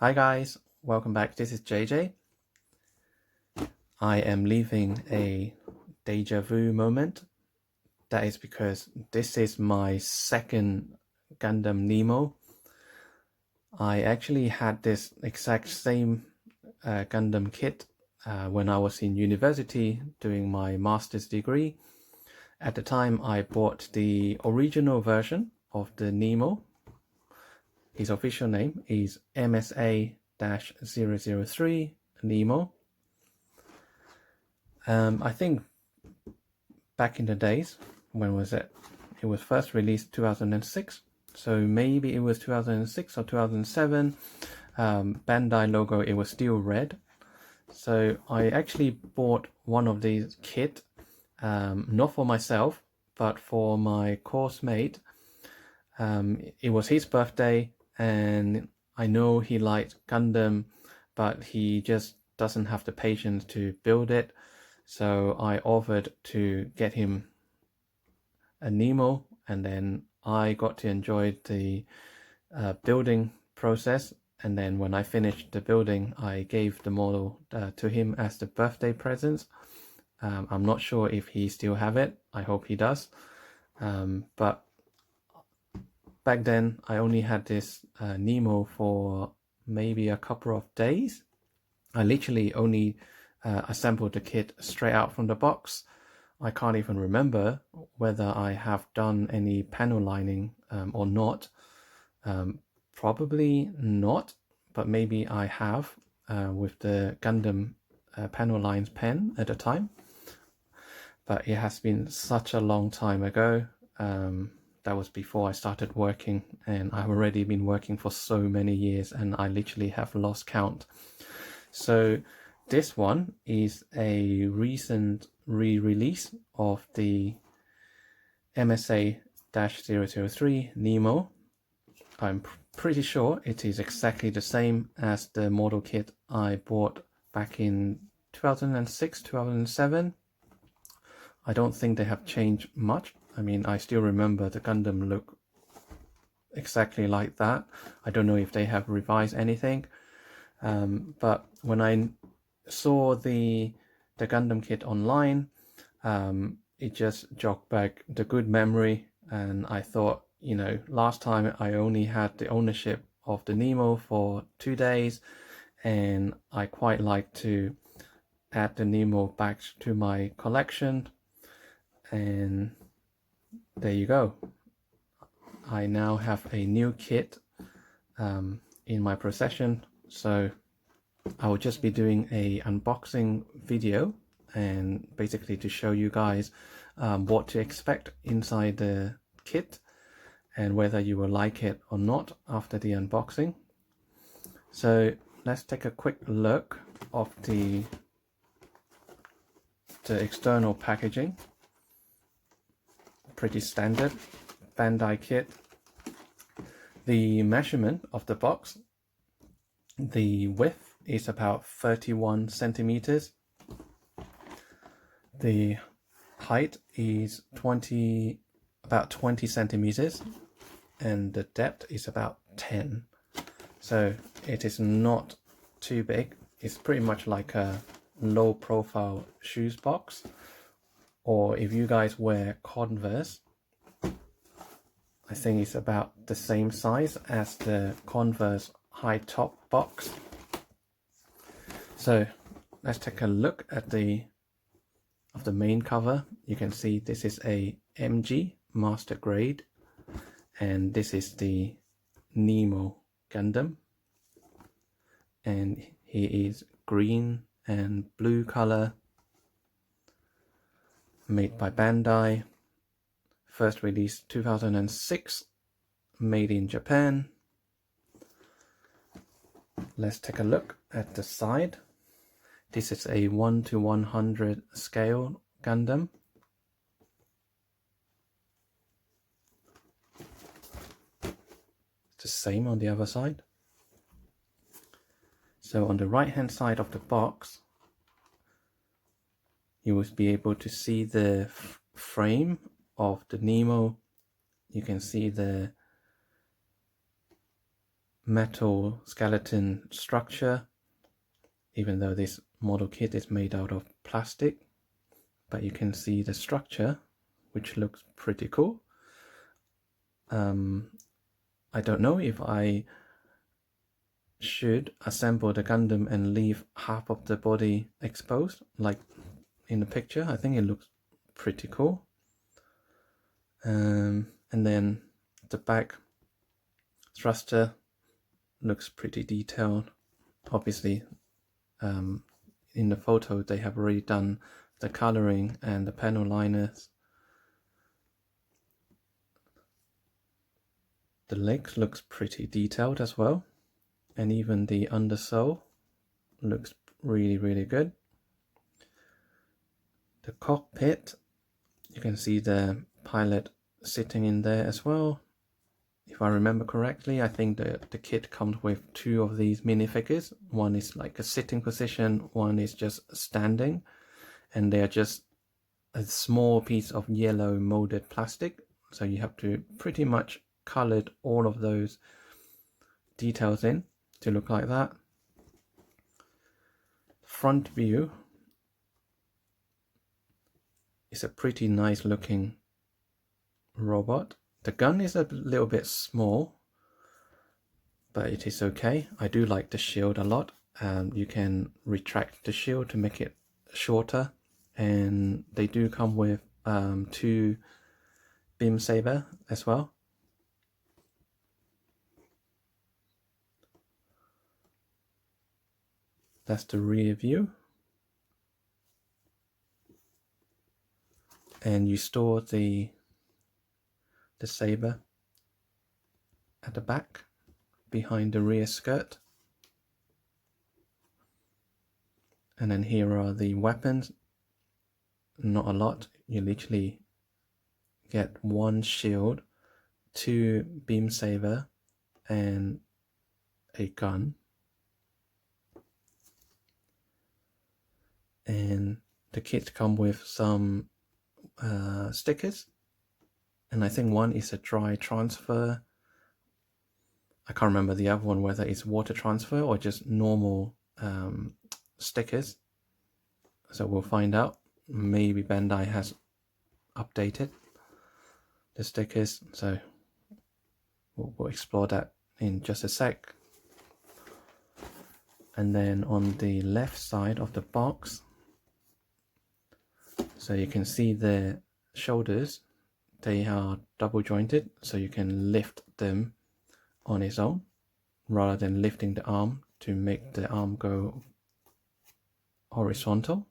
Hi guys, welcome back. This is JJ. I am living a deja vu moment. That is because this is my second Gundam Nemo. I actually had this exact same Gundam kit when I was in university doing my master's degree. At the time, I bought the original version of the Nemo. His official name is MSA-003 NEMO. I think back in the days, when was it? It was first released 2006, so maybe it was 2006 or 2007. Bandai logo, it was still red. So I actually bought one of these kit, not for myself, but for my course mate. It was his birthday, and I know he liked Gundam, but he just doesn't have the patience to build it. So I offered to get him a Nemo, and then I got to enjoy the building process. And then when I finished the building, I gave the model to him as the birthday present. I'm not sure if he still have it. I hope he does. But back then, I only had this Nemo for maybe a couple of days. I literally only assembled the kit straight out from the box. I can't even remember whether I have done any panel lining or not. Probably not, but maybe I have with the Gundam panel lines pen at the time. But it has been such a long time ago. That was before I started working, and I've already been working for so many years, and I literally have lost count. So this one is a recent re-release of the MSA-003 NEMO. I'm pretty sure it is exactly the same as the model kit I bought back in 2006, 2007. I don't think they have changed much. I mean, I still remember the Gundam look exactly like that. I don't know if they have revised anything. But when I saw the Gundam kit online, it just jogged back the good memory, and I thought, you know, last time I only had the ownership of the Nemo for 2 days, and I quite like to add the Nemo back to my collection, and there you go. I now have a new kit in my possession, so I will just be doing a unboxing video, and basically to show you guys what to expect inside the kit and whether you will like it or not after the unboxing. So let's take a quick look of the external packaging. Pretty standard Bandai kit. The measurement of the box, the width is about 31 centimeters. The height is about 20 centimeters, and the depth is about 10. So it is not too big. It's pretty much like a low profile shoes box, or if you guys wear Converse, I think it's about the same size as the Converse high top box. So let's take a look at the main cover. You can see this is a MG master grade, and this is the Nemo Gundam, and he is green and blue color, made by Bandai, first released 2006, made in Japan. Let's take a look at the side. This is a 1:100 scale Gundam. It's the same on the other side. So on the right hand side of the box, you will be able to see the frame of the Nemo. You can see the metal skeleton structure, even though this model kit is made out of plastic. But you can see the structure, which looks pretty cool. I don't know if I should assemble the Gundam and leave half of the body exposed, like in the picture. I think it looks pretty cool. And then the back thruster looks pretty detailed. Obviously, in the photo they have already done the coloring and the panel liners. The legs looks pretty detailed as well, and even the undersole looks really good. The cockpit, you can see the pilot sitting in there as well. If I remember correctly, I think the kit comes with 2 of these minifigures. One is like a sitting position, one is just standing, and they are just a small piece of yellow molded plastic. So you have to pretty much color all of those details in to look like that. Front view is a pretty nice looking robot. The gun is a little bit small, but it is okay. I do like the shield a lot. You can retract the shield to make it shorter, and they do come with 2 beam saber as well. That's the rear view. And you store the saber at the back behind the rear skirt. And then here are the weapons. Not a lot. You literally get 1 shield, 2 beam saber, and a gun. And the kit come with some stickers, and I think one is a dry transfer. I can't remember the other one, whether it's water transfer or just normal stickers. So we'll find out. Maybe Bandai has updated the stickers, so we'll explore that in just a sec. And then on the left side of the box, so you can see the shoulders, they are double jointed, so you can lift them on its own rather than lifting the arm to make the arm go horizontal.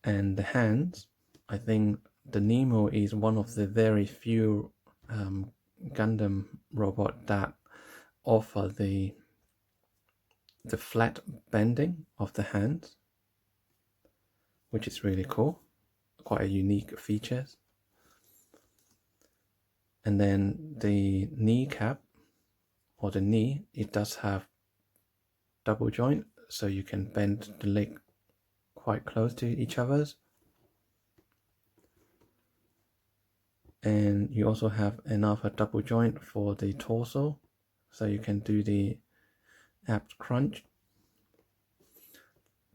And the hands, I think the Nemo is one of the very few Gundam robot that offer the flat bending of the hands, which is really cool. Quite a unique feature. And then the kneecap, or the knee, it does have double joint, so you can bend the leg quite close to each other's. And you also have another double joint for the torso, so you can do the abs crunch.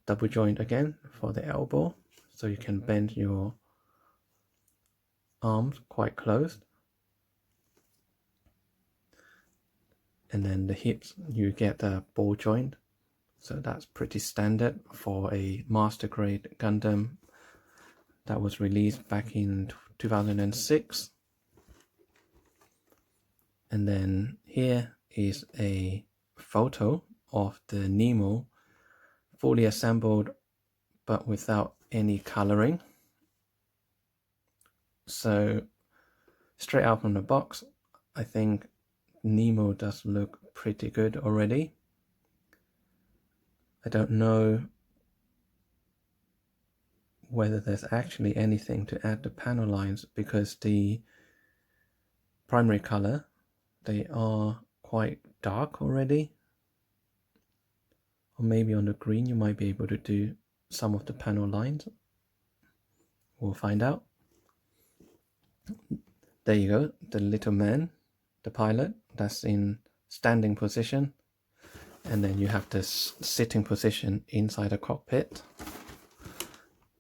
Double joint again for the elbow, so you can bend your arms quite close. And then the hips, you get a ball joint, so that's pretty standard for a master grade Gundam that was released back in 2006. And then here is a photo of the Nemo fully assembled but without any coloring. So straight out from the box, I think Nemo does look pretty good already. I don't know whether there's actually anything to add the panel lines, because the primary color, they are quite dark already. Or maybe on the green you might be able to do some of the panel lines. We'll find out. There you go, the little man the pilot that's in standing position, and then you have this sitting position inside the cockpit,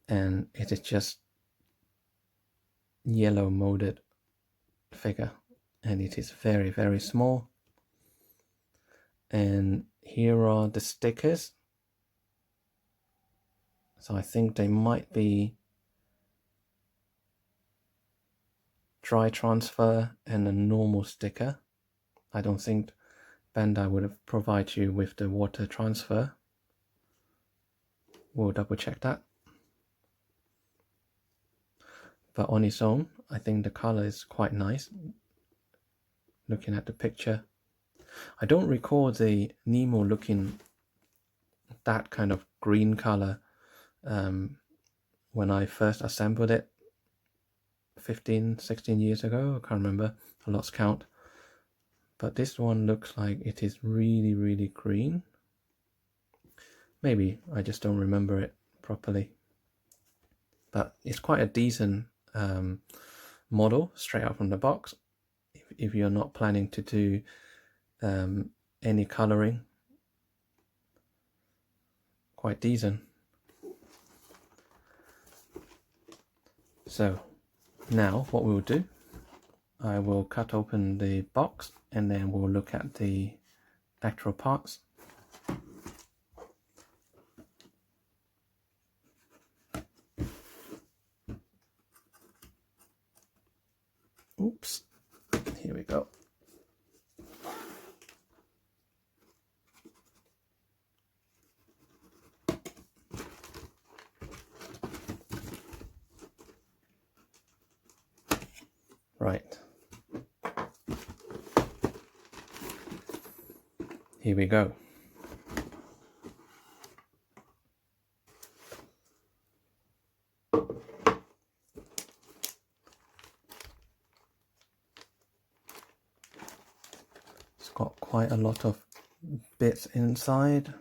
and it is just yellow molded figure, and it is very, very small. And here are the stickers. So I think they might be dry transfer and a normal sticker. I don't think Bandai would have provided you with the water transfer. We'll double check that. But on its own, I think the color is quite nice. Looking at the picture, I don't recall the Nemo looking that kind of green color when I first assembled it 15-16 years ago. I can't remember, I lost count. But this one looks like it is really, really green. Maybe I just don't remember it properly. But it's quite a decent model straight out from the box. If you're not planning to do any coloring, quite decent. So now what we'll do, I will cut open the box and then we'll look at the actual parts. Oops, here we go. Right, here we go. It's got quite a lot of bits inside,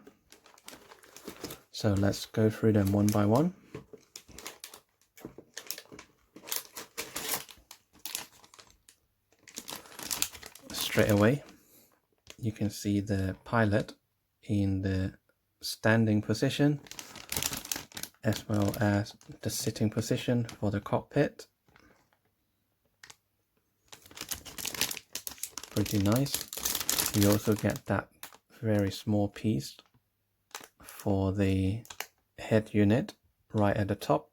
so let's go through them one by one. Straight away, you can see the pilot in the standing position, as well as the sitting position for the cockpit. Pretty nice. You also get that very small piece for the head unit right at the top,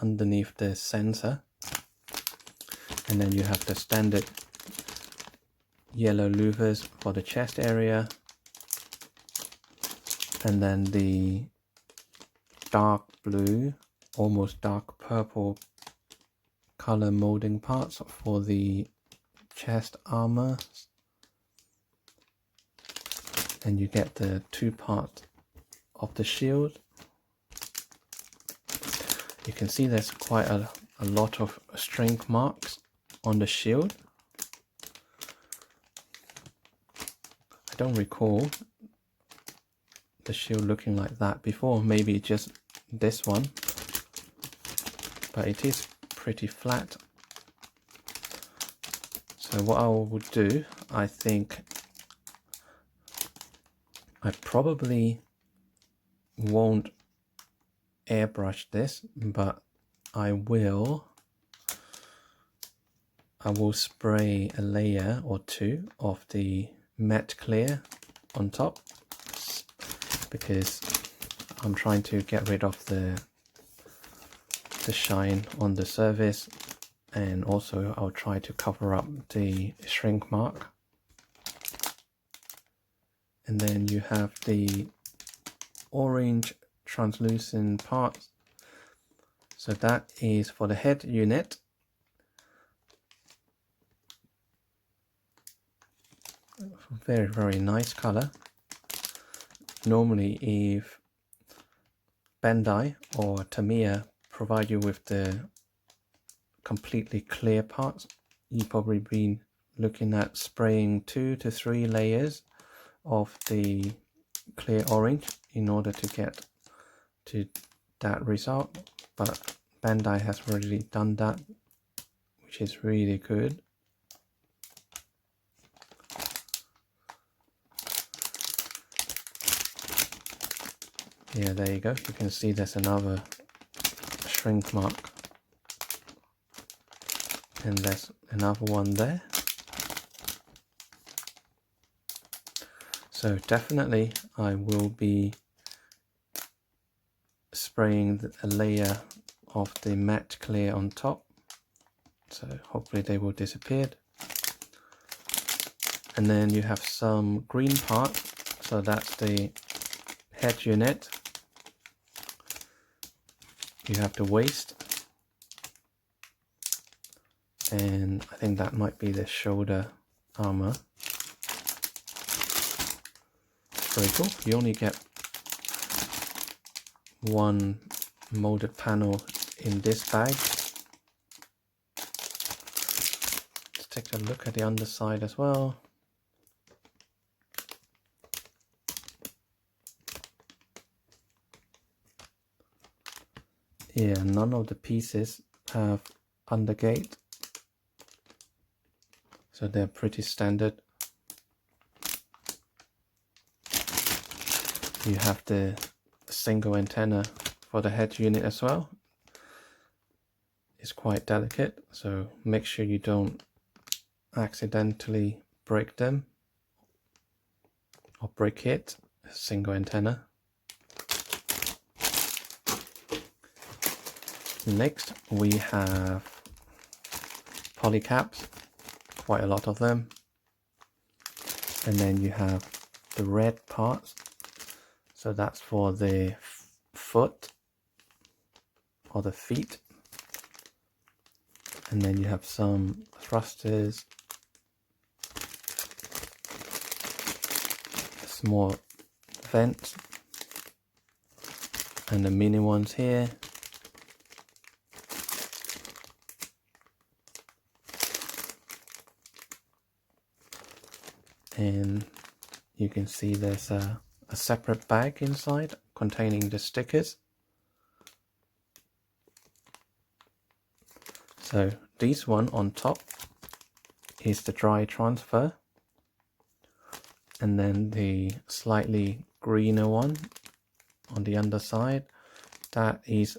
underneath the sensor. And then you have the standard yellow louvers for the chest area, and then the dark blue, almost dark purple color molding parts for the chest armor. And you get the two parts of the shield. You can see there's quite a lot of shrink marks on the shield. I don't recall the shield looking like that before, maybe just this one, but it is pretty flat. So what I would do, I think I probably won't airbrush this, but I will spray a layer or two of the matte clear on top, because I'm trying to get rid of the shine on the surface, and also I'll try to cover up the shrink mark. And then you have the orange translucent parts, so that is for the head unit. Very, very nice color. Normally if Bandai or Tamiya provide you with the completely clear parts, you've probably been looking at spraying 2 to 3 layers of the clear orange in order to get to that result, but Bandai has already done that, which is really good. Yeah, there you go. You can see there's another shrink mark. And there's another one there. So definitely I will be spraying a layer of the matte clear on top. So hopefully they will disappear. And then you have some green part. So that's the head unit. You have the waist. And I think that might be the shoulder armor. Very cool. You only get one molded panel in this bag. Let's take a look at the underside as well. Yeah, none of the pieces have undergate, so they're pretty standard. You have the single antenna for the head unit as well. It's quite delicate, so make sure you don't accidentally break them or break it. Single antenna. Next we have polycaps, quite a lot of them, and then you have the red parts. So that's for the foot or the feet. And then you have some thrusters, small vents, and the mini ones here. And you can see there's a separate bag inside containing the stickers. So this one on top is the dry transfer, and then the slightly greener one on the underside, that is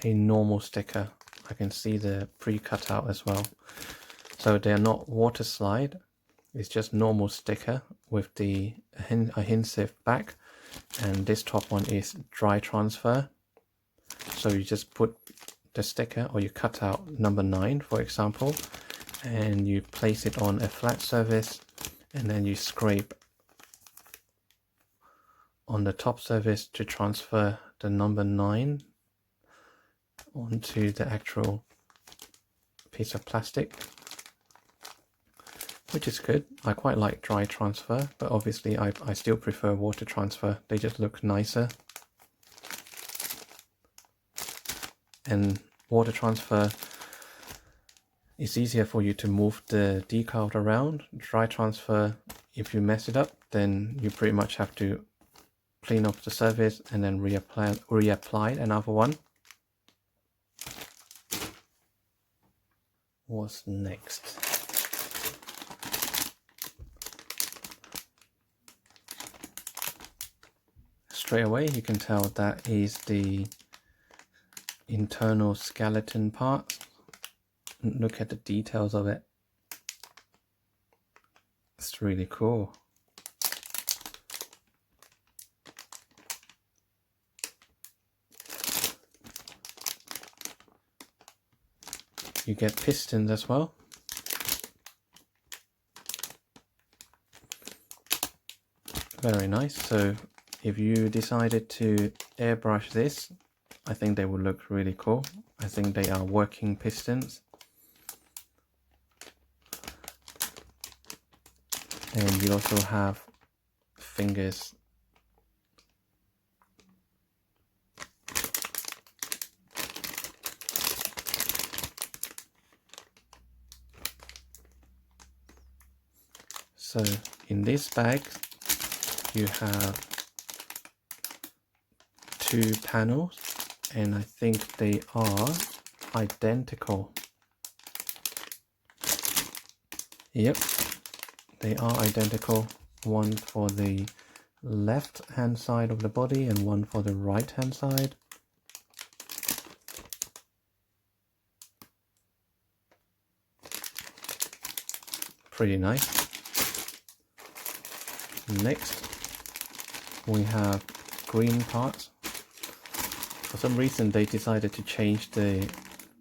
a normal sticker. I can see the pre-cut out as well. So they're not water slide, it's just normal sticker with the adhesive back, and this top one is dry transfer. So you just put the sticker, or you cut out number 9 for example, and you place it on a flat surface, and then you scrape on the top surface to transfer the number 9 onto the actual piece of plastic, which is good. I quite like dry transfer, but obviously I still prefer water transfer. They just look nicer. And water transfer is easier for you to move the decal around. Dry transfer, if you mess it up, then you pretty much have to clean off the surface and then reapply another one. What's next? Straight away you can tell that is the internal skeleton part. Look at the details of it. It's really cool. You get pistons as well. Very nice. So if you decided to airbrush this, I think they would look really cool. I think they are working pistons. And you also have fingers. So in this bag you have 2 panels, and I think they are identical. Yep, they are identical. One for the left hand side of the body and one for the right hand side. Pretty nice. Next we have green parts. For some reason they decided to change the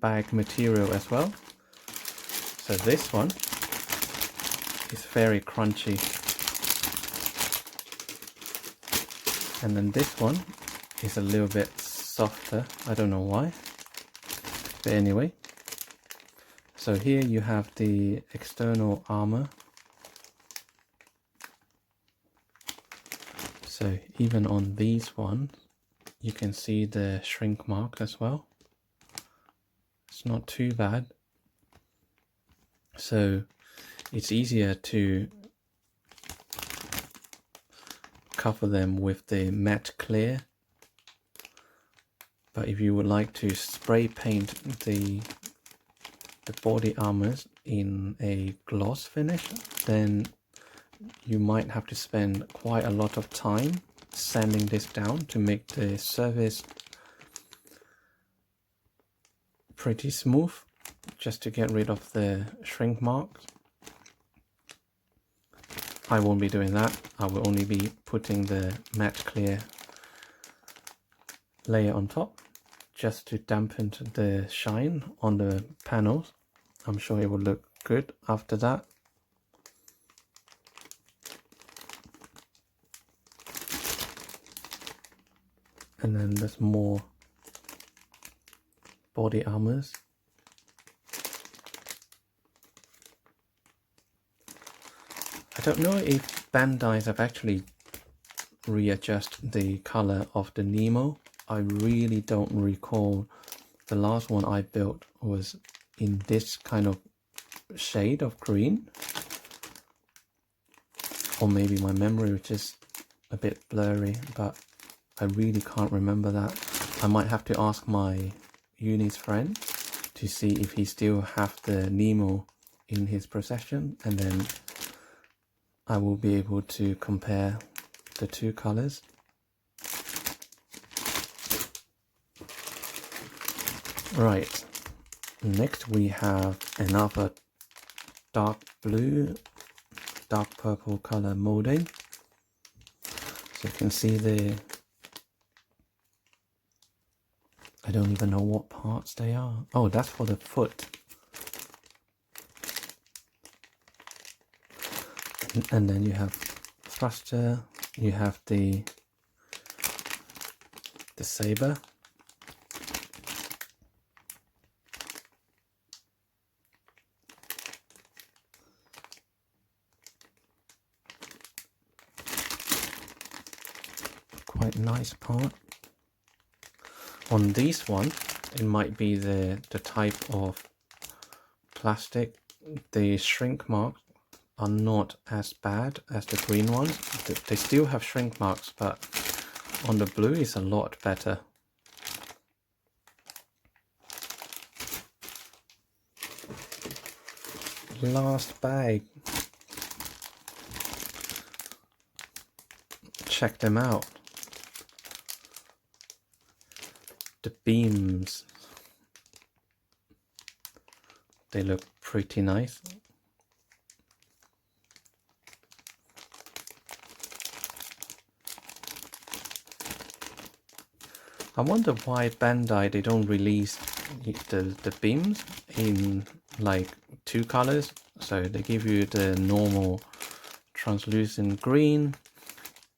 bag material as well. So this one is very crunchy. And then this one is a little bit softer. I don't know why. But anyway. So here you have the external armor. So even on these ones, you can see the shrink mark as well. It's not too bad. So it's easier to cover them with the matte clear. But if you would like to spray paint the body armors in a gloss finish, then you might have to spend quite a lot of time sanding this down to make the surface pretty smooth, just to get rid of the shrink marks. I won't be doing that. I will only be putting the matte clear layer on top just to dampen the shine on the panels. I'm sure it will look good after that. And then there's more body armors. I don't know if Bandai have actually readjusted the color of the Nemo. I really don't recall. The last one I built was in this kind of shade of green. Or maybe my memory was just a bit blurry, but I really can't remember that. I might have to ask my uni's friend to see if he still have the Nemo in his possession, and then I will be able to compare the two colors. Right, next we have another dark blue, dark purple color molding. So you can see the, I don't even know what parts they are. Oh, that's for the foot. And then you have thruster, you have the saber. Quite nice part. On this one, it might be the type of plastic. The shrink marks are not as bad as the green ones. They still have shrink marks, but on the blue is a lot better. Last bag. Check them out. The beams. They look pretty nice. I wonder why Bandai they don't release the beams in like two colors. So they give you the normal translucent green,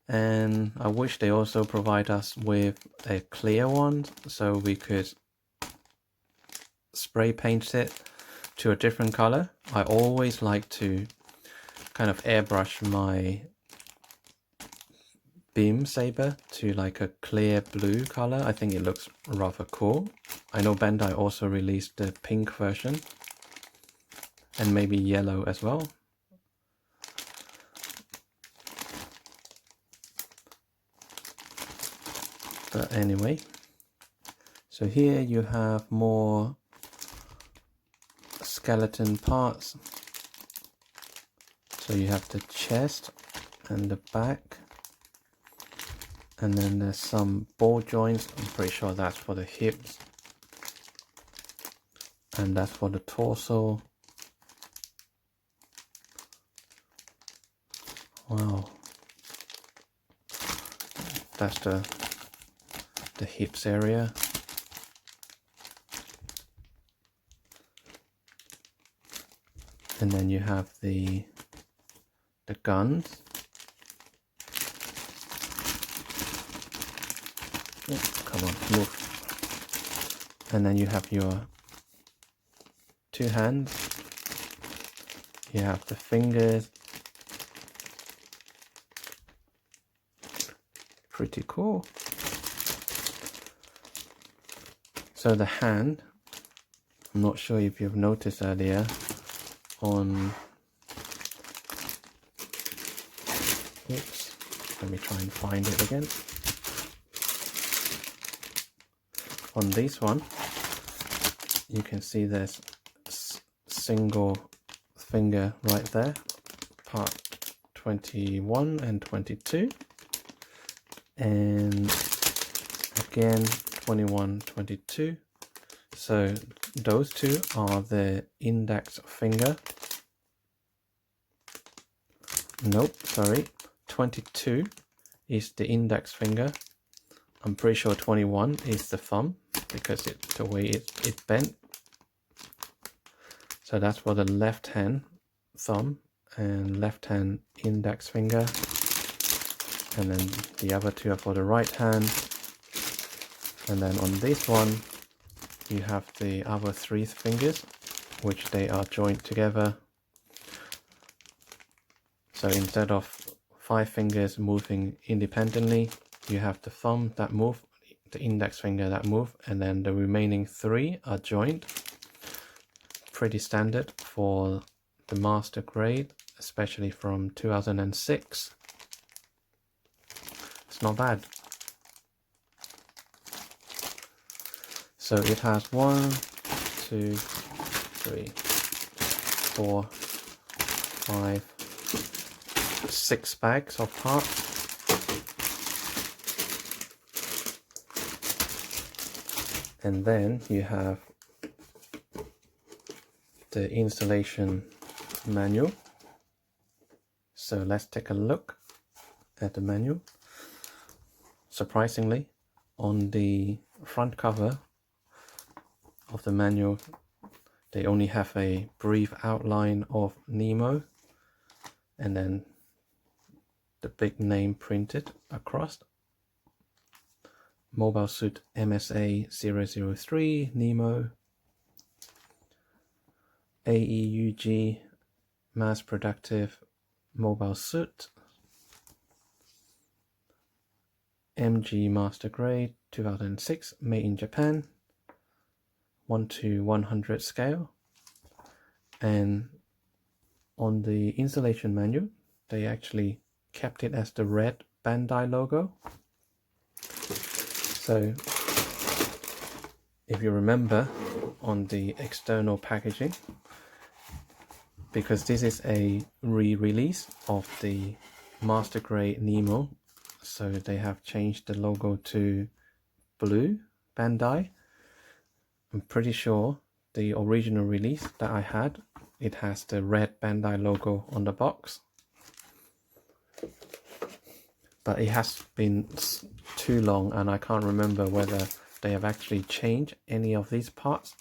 and I wish they also provide us with a clear one so we could spray paint it to a different color. I always like to kind of airbrush my beam saber to like a clear blue color. I think it looks rather cool. I know Bandai also released the pink version and maybe yellow as well. But anyway, so here you have more skeleton parts. So you have the chest and the back. And then there's some ball joints. I'm pretty sure that's for the hips. And that's for the torso. Wow. That's the hips area. And then you have the guns. Oh, come on, move. And then you have your two hands. You have the fingers. Pretty cool. So the hand, I'm not sure if you've noticed earlier on, oops, let me try and find it again. On this one, you can see there's single finger right there, part 21 and 22, and again 21, 22. So those two are the index finger. Nope, sorry, 22 is the index finger. I'm pretty sure 21 is the thumb because the way it bent. So that's for the left hand thumb and left hand index finger, and then the other two are for the right hand. And then on this one you have the other three fingers, which they are joined together. So instead of 5 fingers moving independently, you have the thumb that move, the index finger that move, and then the remaining 3 are joined. Pretty standard for the master grade, especially from 2006. It's not bad. So it has 1, 2, 3, 4, 5, 6 bags of parts. And then you have the installation manual. So let's take a look at the manual. Surprisingly, on the front cover of the manual, they only have a brief outline of Nemo and then the big name printed across. Mobile Suit MSA-003 NEMO, AEUG mass productive mobile suit, MG master grade 2006, made in Japan, 1:100 scale. And on the installation manual, they actually kept it as the red Bandai logo. So if you remember on the external packaging, because this is a re-release of the master grade Nemo, so they have changed the logo to blue Bandai. I'm pretty sure the original release that I had, it has the red Bandai logo on the box. But it has been too long and I can't remember whether they have actually changed any of these parts.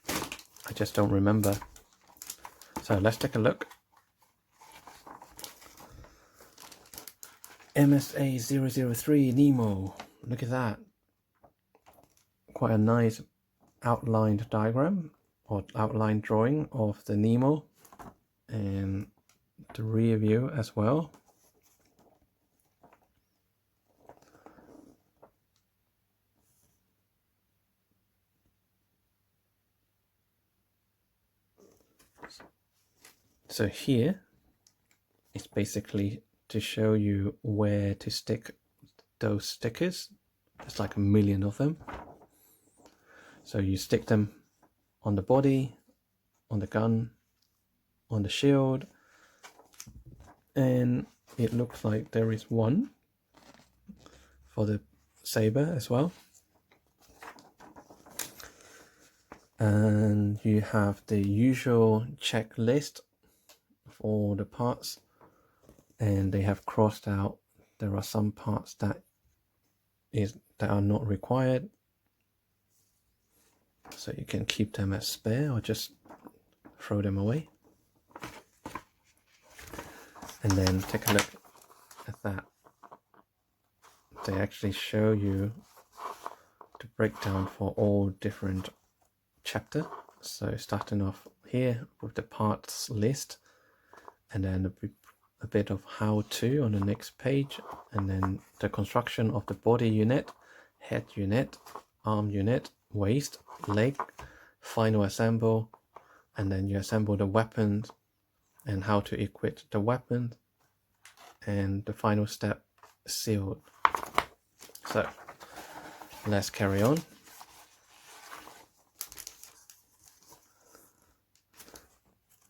I just don't remember. So let's take a look. MSA-003 NEMO. Look at that. Quite a nice outlined diagram or outline drawing of the Nemo and the rear view as well. So here it's basically to show you where to stick those stickers. There's like a million of them. So you stick them on the body, on the gun, on the shield, and it looks like there is one for the saber as well. And you have the usual checklist of all the parts, and they have crossed out there are some parts that are not required, so you can keep them as spare or just throw them away. And then take a look at that. They actually show you the breakdown for all different chapter. So starting off here with the parts list, and then a bit of how to on the next page, and then the construction of the body unit, head unit, arm unit, waist, leg, final assemble, and then you assemble the weapons and how to equip the weapon, and the final step, sealed. So let's carry on.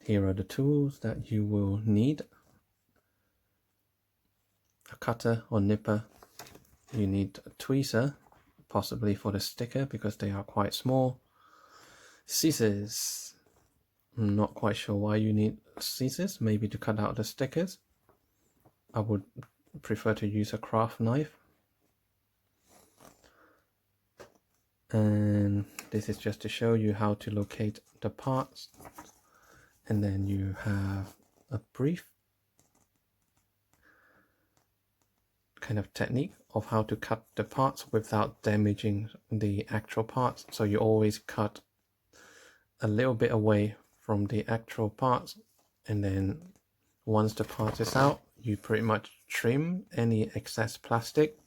Here are the tools that you will need. A cutter or nipper. You need a tweezer, possibly for the sticker because they are quite small. Scissors. I'm not quite sure why you need scissors, maybe to cut out the stickers. I would prefer to use a craft knife. And this is just to show you how to locate the parts. And then you have a brief kind of technique of how to cut the parts without damaging the actual parts. So you always cut a little bit away from the actual parts, and then once the part is out, you pretty much trim any excess plastic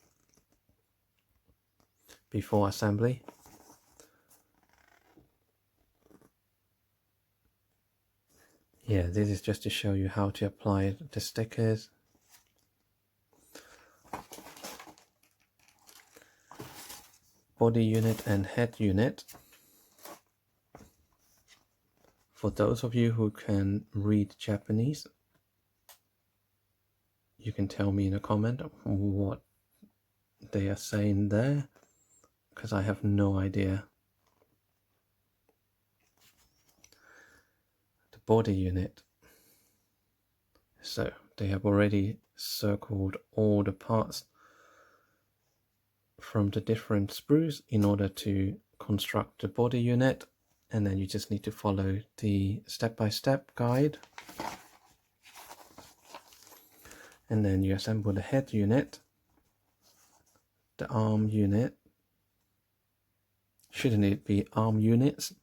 before assembly. Yeah, this is just to show you how to apply the stickers. Body unit and head unit. For those of you who can read Japanese, you can tell me in a comment what they are saying there, because I have no idea. The body unit. So they have already circled all the parts from the different sprues in order to construct the body unit, and then you just need to follow the step-by-step guide, and then you assemble the head unit, the arm unit. Shouldn't it be arm units?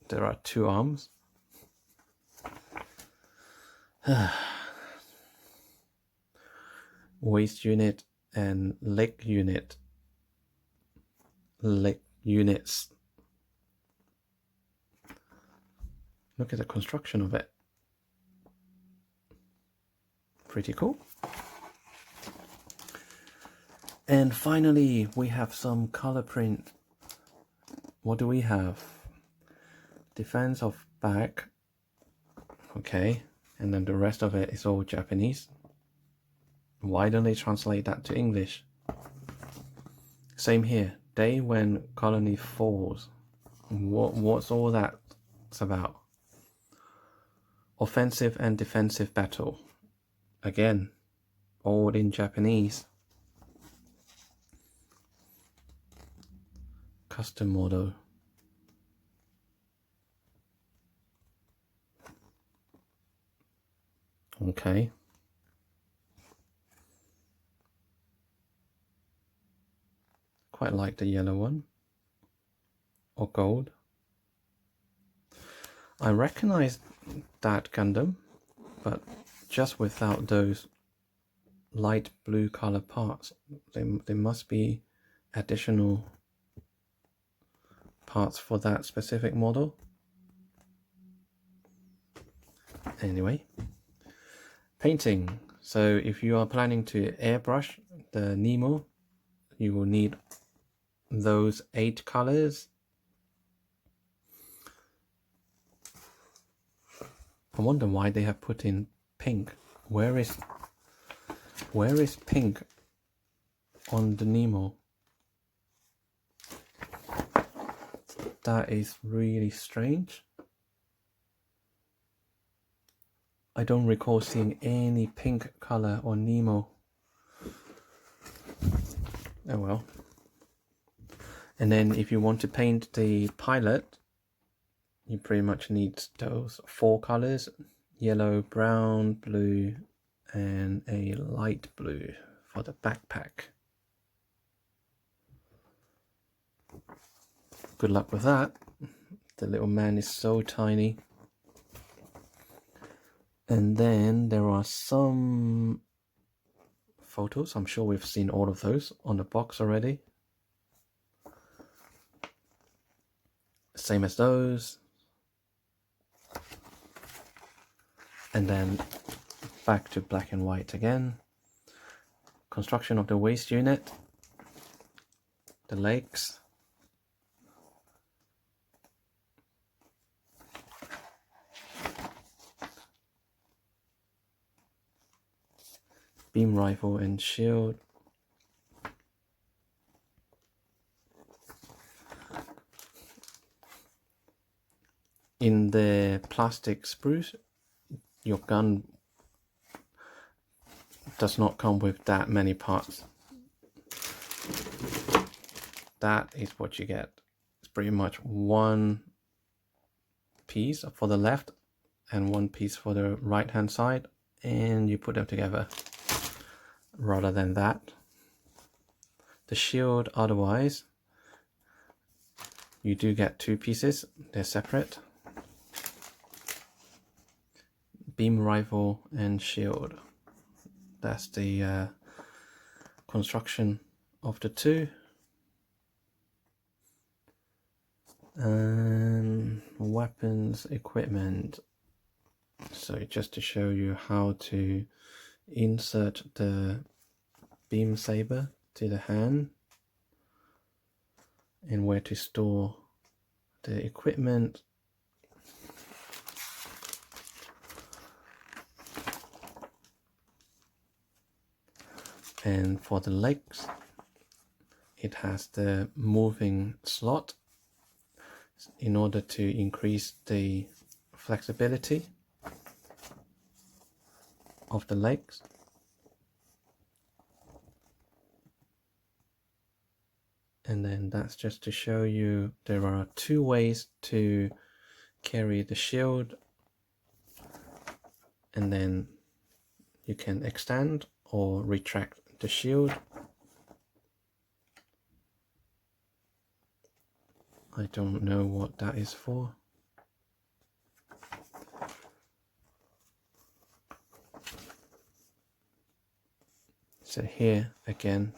There are 2 arms. Waist unit and leg unit. Leg units. Look at the construction of it. Pretty cool. And finally, we have some color print. What do we have? Defense of back. Okay. And then the rest of it is all Japanese. Why don't they translate that to English? Same here. Day when colony falls. What's all that about? Offensive and defensive battle. Again, all in Japanese. Custom model. Okay. Quite like the yellow one. Or gold. I recognize that Gundam, but just without those light blue color parts. There must be additional parts for that specific model. Anyway, painting. So if you are planning to airbrush the Nemo, you will need those 8 colors. I wonder why they have put in pink. Where is pink on the Nemo. That is really strange. I don't recall seeing any pink color on Nemo. Oh well. And then if you want to paint the pilot, you pretty much need those 4 colors: yellow, brown, blue, and a light blue for the backpack. Good luck with that. The little man is so tiny. And then there are some photos. I'm sure we've seen all of those on the box already. Same as those. And then back to black and white again. Construction of the waist unit. The legs. Beam rifle and shield. In the plastic spruce, your gun does not come with that many parts. That is what you get. It's pretty much one piece for the left and one piece for the right hand side, and you put them together. Rather than that, the shield, otherwise, you do get 2 pieces. They're separate. Beam rifle and shield. That's the construction of the 2. And weapons, equipment. So just to show you how to insert the beam saber to the hand and where to store the equipment. And for the legs, it has the moving slot in order to increase the flexibility of the legs. And then that's just to show you there are 2 ways to carry the shield, and then you can extend or retract the shield. I don't know what that is for. So here again,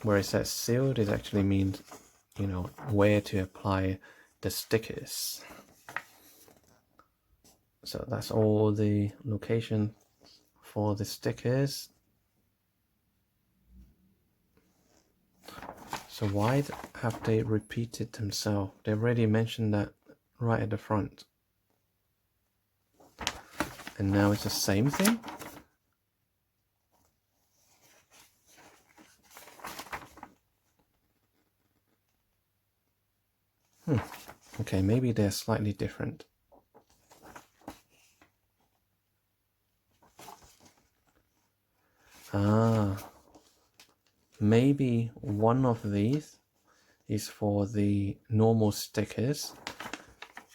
where it says sealed, it actually means, you know, where to apply the stickers. So that's all the location for the stickers. So why have they repeated themselves? They already mentioned that right at the front. And now it's the same thing? Okay, maybe they're slightly different. Maybe one of these is for the normal stickers,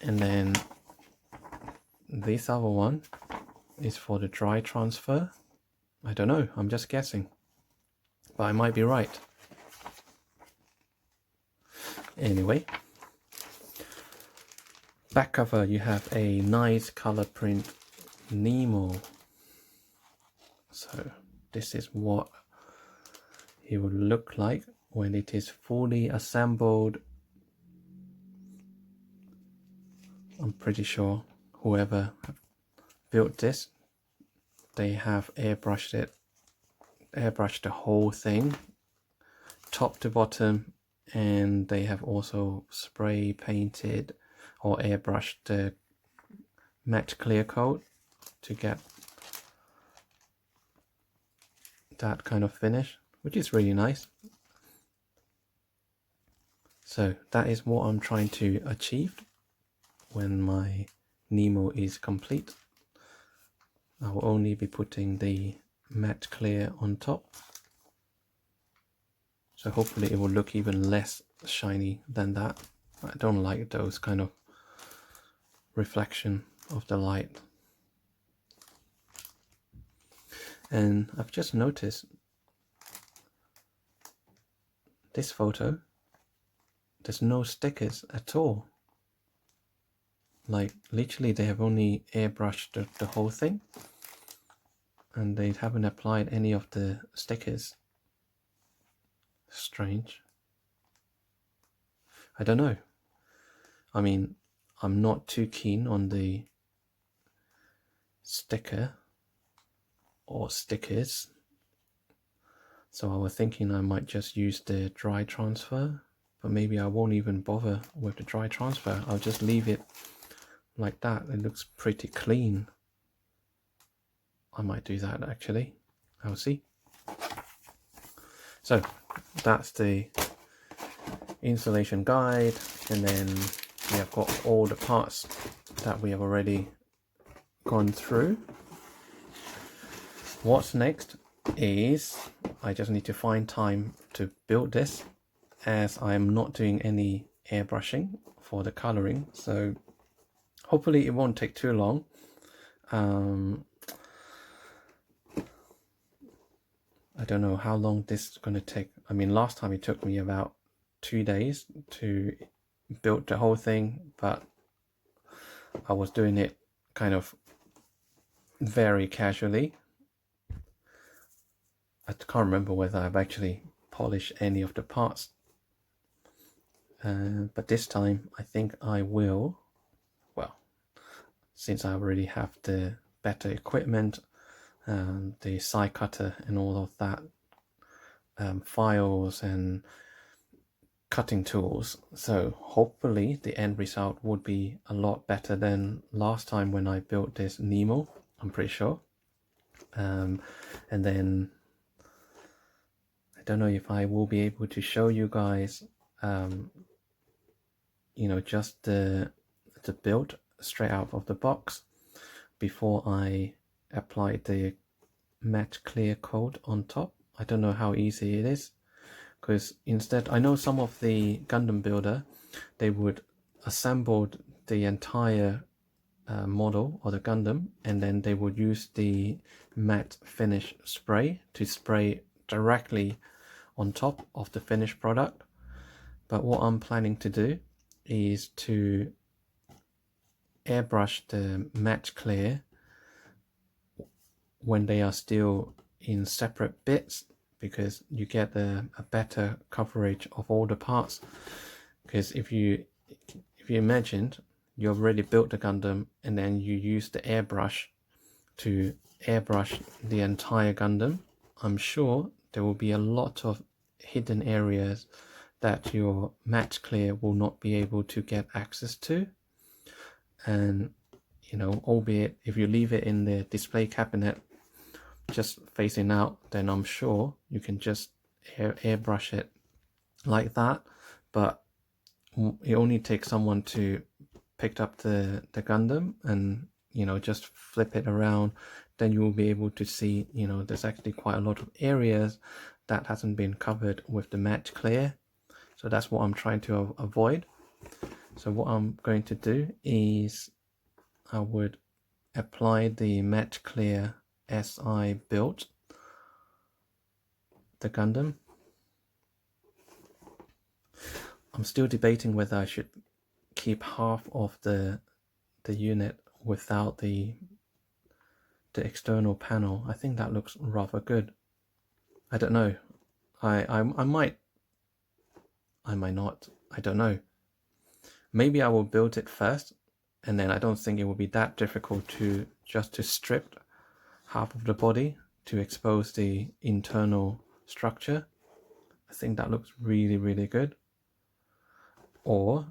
and then this other one is for the dry transfer. I don't know, I'm just guessing, but I might be right. Anyway, back cover, you have a nice color print Nemo. So this is what it would look like when it is fully assembled. I'm pretty sure whoever built this, they have airbrushed the whole thing, top to bottom, and they have also spray painted or airbrushed the matte clear coat to get that kind of finish. which is really nice. So that is what I'm trying to achieve when my Nemo is complete. I will only be putting the matte clear on top. So hopefully it will look even less shiny than that. I don't like those kind of reflection of the light. And I've just noticed this photo, there's no stickers at all. Like literally they have only airbrushed the whole thing, and they haven't applied any of the stickers. Strange. I don't know. I mean, I'm not too keen on the sticker or stickers, so I was thinking I might just use the dry transfer, but maybe I won't even bother with the dry transfer. I'll just leave it like that. It looks pretty clean. I might do that actually. I'll see. So that's the installation guide, and then we have got all the parts that we have already gone through. What's next is I just need to find time to build this, as I'm not doing any airbrushing for the coloring, so hopefully it won't take too long. I don't know how long this is going to take. I mean, last time it took me about 2 days to build the whole thing, but I was doing it kind of very casually. I can't remember whether I've actually polished any of the parts, but this time I think I will. Well, since I already have the better equipment, the side cutter and all of that, files and cutting tools, so hopefully the end result would be a lot better than last time when I built this Nemo, I'm pretty sure. And then I don't know if I will be able to show you guys you know, just the build straight out of the box before I apply the matte clear coat on top. I don't know how easy it is, because instead I know some of the Gundam builder, they would assemble the entire model or the Gundam, and then they would use the matte finish spray to spray directly on top of the finished product. But what I'm planning to do is to airbrush the matte clear when they are still in separate bits, because you get a better coverage of all the parts. Because if you imagined you already built the Gundam and then you use the airbrush to airbrush the entire Gundam, I'm sure there will be a lot of hidden areas that your matte clear will not be able to get access to. And you know, albeit if you leave it in the display cabinet just facing out, then I'm sure you can just airbrush it like that. But it only takes someone to pick up the Gundam and, you know, just flip it around, then you will be able to see, you know, there's actually quite a lot of areas that hasn't been covered with the matte clear. So that's what I'm trying to avoid. So what I'm going to do is I would apply the matte clear as I built the Gundam. I'm still debating whether I should keep half of the unit without the external panel. I think that looks rather good. I don't know. I might not. I don't know. Maybe I will build it first, and then I don't think it will be that difficult to just to strip half of the body to expose the internal structure. I think that looks really, really good. Or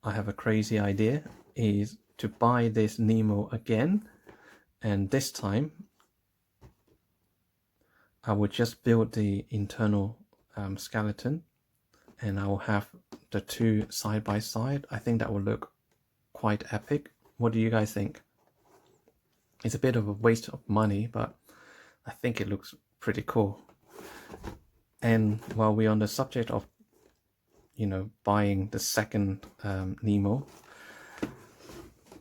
I have a crazy idea, is to buy this Nemo again, and this time I would just build the internal skeleton, and I will have the two side by side. I think that will look quite epic. What do you guys think? It's a bit of a waste of money, but I think it looks pretty cool. And while we're on the subject of, you know, buying the second Nemo,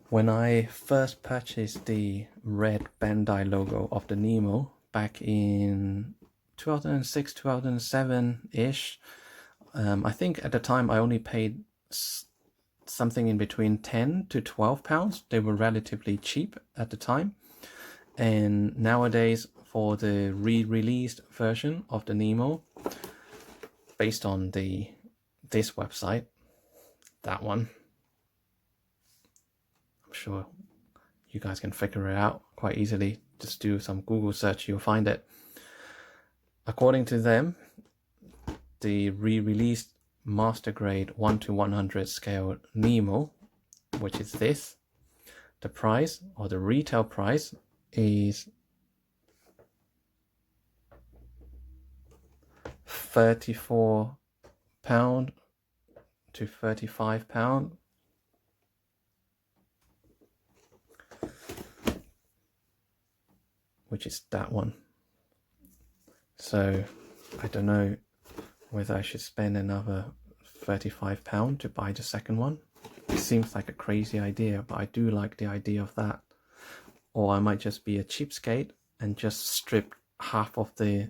when I first purchased the red Bandai logo of the Nemo back in 2006, 2007-ish, I think at the time I only paid something in between 10 to 12 pounds. They were relatively cheap at the time. And nowadays, for the re-released version of the Nemo, based on this website, that one, I'm sure you guys can figure it out quite easily. Just do some Google search, you'll find it. According to them, the re-released master grade 1:100 scale Nemo, which is this, the price, or the retail price, is £34 to £35, which is that one. So I don't know whether I should spend another £35 to buy the second one. It seems like a crazy idea, but I do like the idea of that. Or I might just be a cheapskate and just strip half of the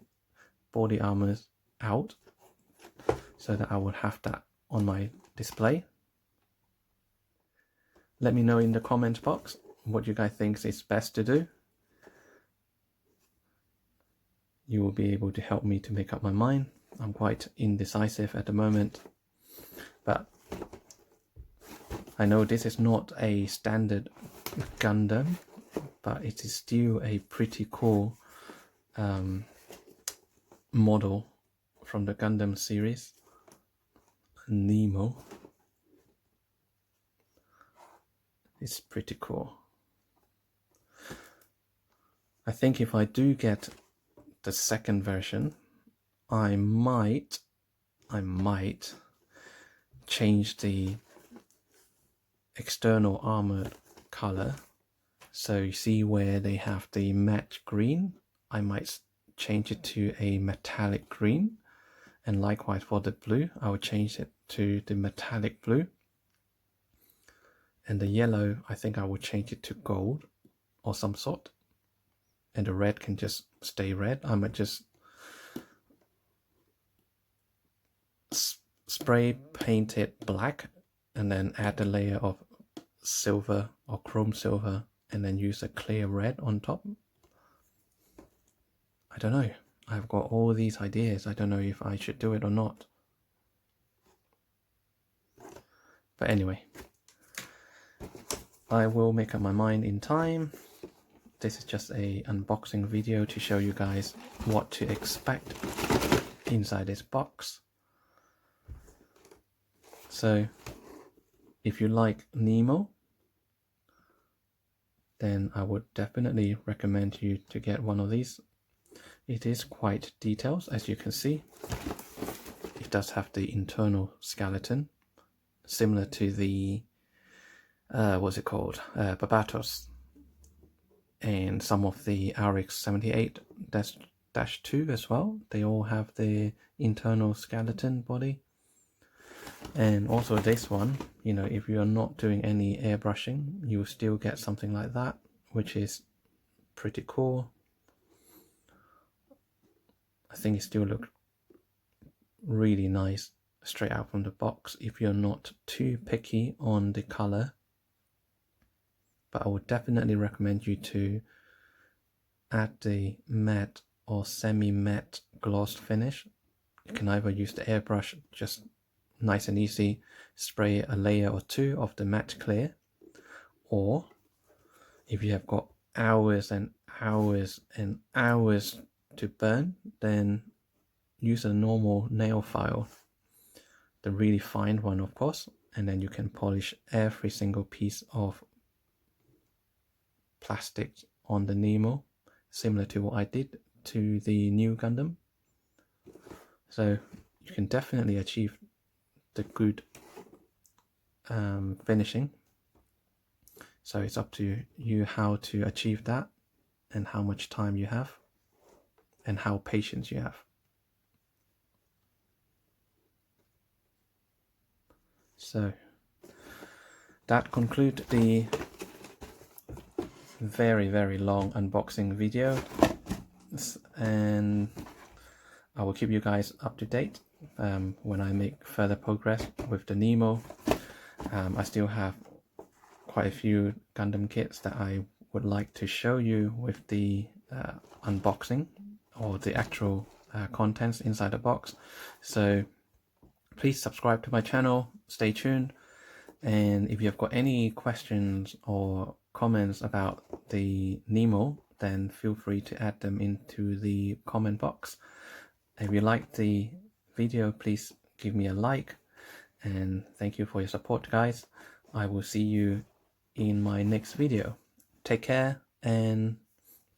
body armors out so that I would have that on my display. Let me know in the comment box what you guys think is best to do. You will be able to help me to make up my mind. I'm quite indecisive at the moment, but I know this is not a standard Gundam, but it is still a pretty cool model from the Gundam series, Nemo. It's pretty cool. I think if I do get the second version, I might change the external armor color. So you see where they have the matte green, I might change it to a metallic green, and likewise for the blue, I will change it to the metallic blue, and the yellow, I think I will change it to gold or some sort, and the red can just stay red. I might just spray paint it black and then add a layer of silver or chrome silver and then use a clear red on top. I don't know. I've got all these ideas. I don't know if I should do it or not. But anyway, I will make up my mind in time. This is just a unboxing video to show you guys what to expect inside this box. So if you like Nemo, then I would definitely recommend you to get one of these. It is quite detailed, as you can see. It does have the internal skeleton, similar to the what's it called, Barbatos, and some of the RX-78-2 as well. They all have the internal skeleton body. And also this one, you know, if you are not doing any airbrushing, you will still get something like that, which is pretty cool. I think it still looks really nice straight out from the box if you're not too picky on the color. But I would definitely recommend you to add the matte or semi-matte glossed finish. You can either use the airbrush, just nice and easy, spray a layer or two of the matte clear, or if you have got hours and hours and hours to burn, then use a normal nail file, the really fine one of course, and then you can polish every single piece of plastic on the Nemo, similar to what I did to the new Gundam. So you can definitely achieve the good finishing. So it's up to you how to achieve that, and how much time you have, and how patient you have. So that concludes the very long unboxing video, and I will keep you guys up to date when I make further progress with the Nemo. I still have quite a few Gundam kits that I would like to show you with the unboxing, or the actual contents inside the box. So please subscribe to my channel, stay tuned, and if you've got any questions or comments about the Nemo, then feel free to add them into the comment box. If you liked the video, please give me a like, and thank you for your support, guys. I will see you in my next video. Take care, and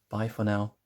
bye for now.